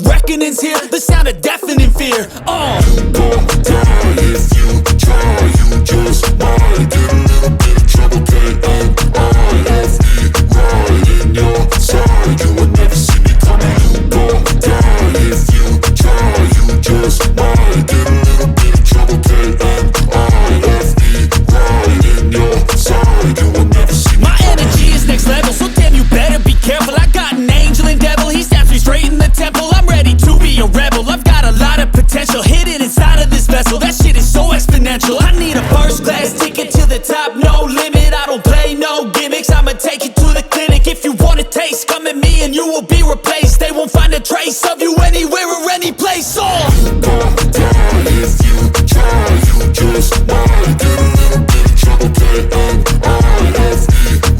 reckoning's here, the sound of deafening fear. You won't die if you try, you just might get a little bit of trouble, K-N-I-F-E, right in your side, you will never see me coming. You won't die if you try, you just might get a little bit of trouble, K-N-I-F-E, right in your side, you will never see me My coming. energy is next level, so damn you better be careful. I got an angel and devil, he snaps me straight in the temple. I'm ready to be a rebel, I've got a lot of potential hidden inside of this vessel. That shit is so exponential. I need a first class ticket to the top, no limit. I don't play no gimmicks, I'ma take you to the clinic. If you want a taste, come at me and you will be replaced. They won't find a trace of you anywhere or any place. You won't die if you try, you just might get a little bit of trouble, K-N-I-F-E,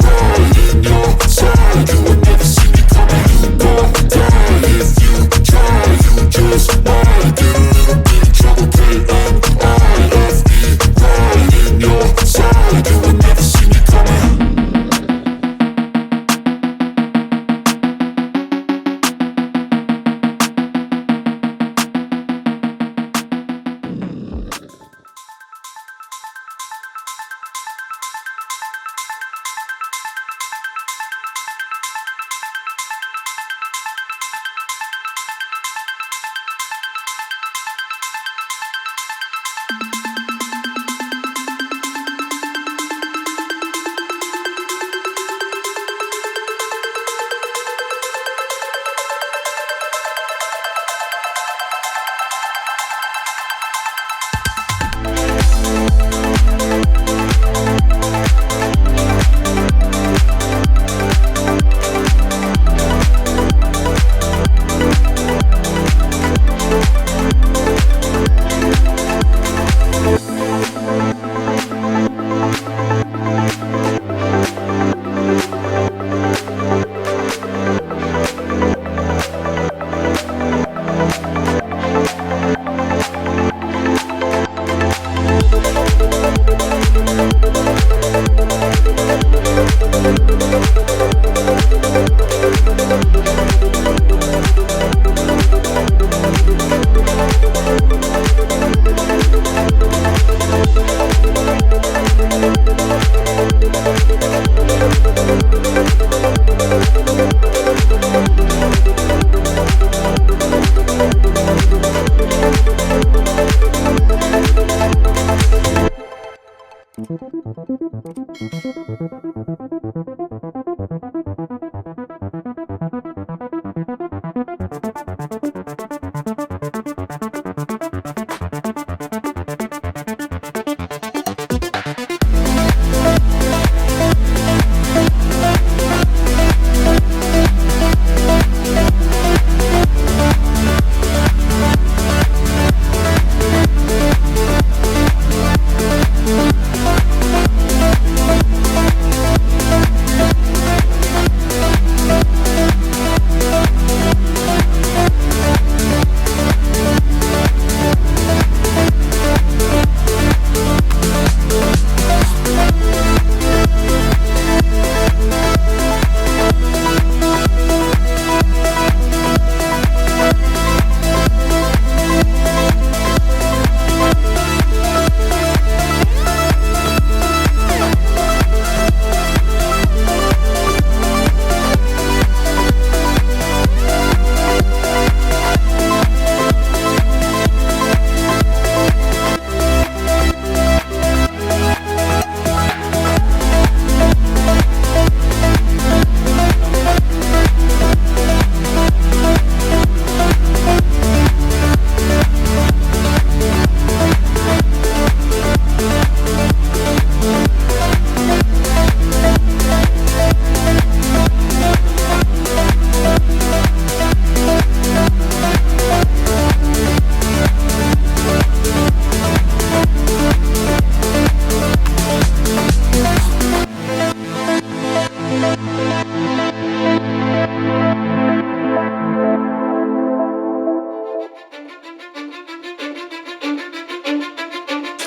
right in your side, you will never see me coming. You won't die if you try, you just might get a little bit of trouble, K-N-I-F-E, right in your side, you will never see me coming.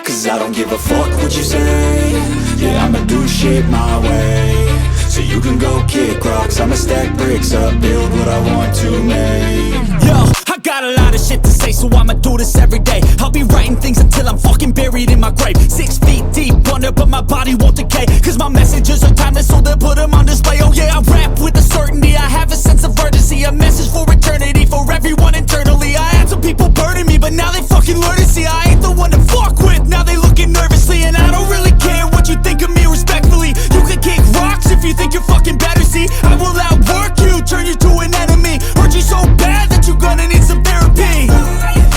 Cause I don't give a fuck what you say. Yeah, I'ma do shit my way. So you can go kick rocks, I'ma stack bricks up, build what I want to make. Yo, I got a lot of shit to say, so I'ma do this every day. I'll be writing things until I'm fucking buried in my grave. 6 feet deep under, but my body won't decay, cause my messages are timeless, so they'll put them on display. Oh yeah, I rap with a certainty, I have a sense of urgency, a message for eternity, for everyone internally. I had some people burning me, but now they fucking learn to see I ain't the one to fuck with, now they looking nervously. And I don't really care what you think of me, respectfully. You can kick rocks if you think you're fucking better, see I will outwork you, turn you to an enemy, hurt you so bad that you're gonna need some therapy.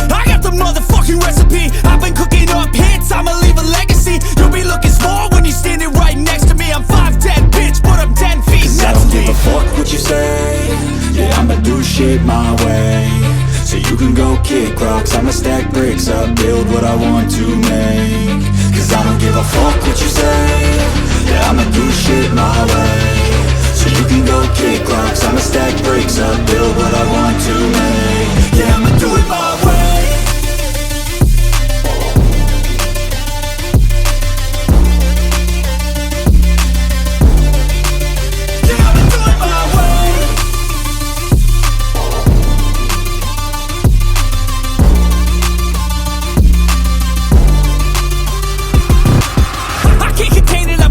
I got the motherfucking recipe, I've been cooking up hits, I'ma leave a legacy. You'll be looking small when you're standing right next to me. I'm 5'10", bitch, but I'm 10 feet next to me. I don't give a fuck what you say, yeah, I'ma do shit my way. So you can go kick rocks, I'ma stack bricks up, build what I want to make. Cause I don't give a fuck what you say, yeah, I'ma do shit my way. So you can go kick rocks, I'ma stack bricks up, build what I want to make. Yeah, I'ma do it my way.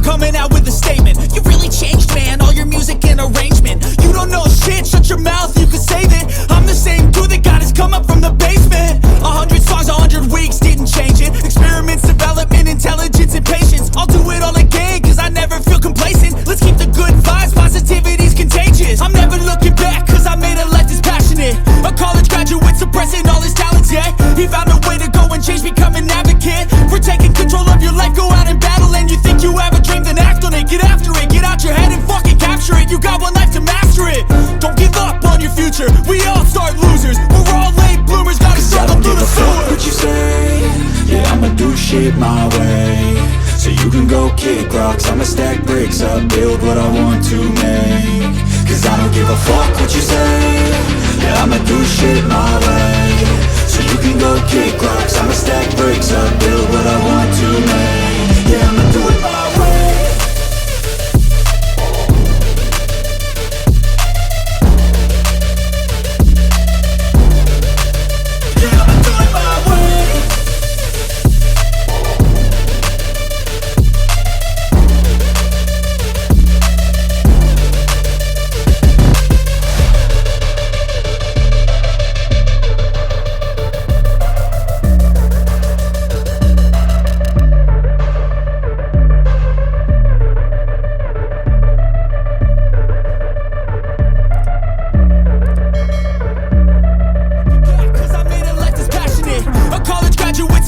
Coming out with a statement. You really changed, man, all your music and arrangement. You don't know shit, shut your mouth, you can save it. I'm the same dude that got his come up from the basement. 100 songs, 100 weeks, didn't change it. Experiments, development, intelligence, and patience. I'll do it all again, cause I never feel complacent. Let's keep the good vibes, positivity's contagious. I'm never looking back, cause I made a life that's passionate. A college graduate suppressing all his talents, yeah. He found a way to go and change, become an advocate. For taking control of your life, go out and battle. And you think you have a dream, then act on it. Get after it, get out your head and fucking capture it. You got one life to master it. Don't give up on your future, we all start losers. We're all late bloomers, gotta struggle through the sewer. I don't give a fuck what you say, yeah, I'ma do shit my way. So you can go kick rocks, I'ma stack bricks up, build what I want to make. Cause I don't give a fuck what you say, yeah, I'ma do shit my way. So you can go kick rocks, I'ma stack bricks up, build what I want to make. Yeah, I'ma do it my way. Yeah, I'ma do it my way.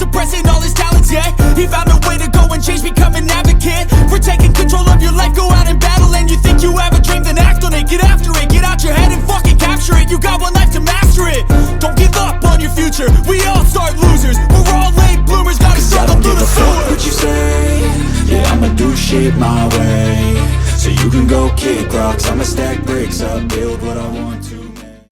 Suppressing all his talents, yeah. He found a way to go and change, become an advocate. For taking control of your life, go out and battle. And you think you have a dream, then act on it. Get after it, get out your head and fucking capture it. You got one life to master it. Don't give up on your future, we all start losers. We're all late bloomers, gotta struggle through the sewer. I don't give a fuck what you say, yeah, I'ma do shit my way. So you can go kick rocks, I'ma stack bricks up, build what I want.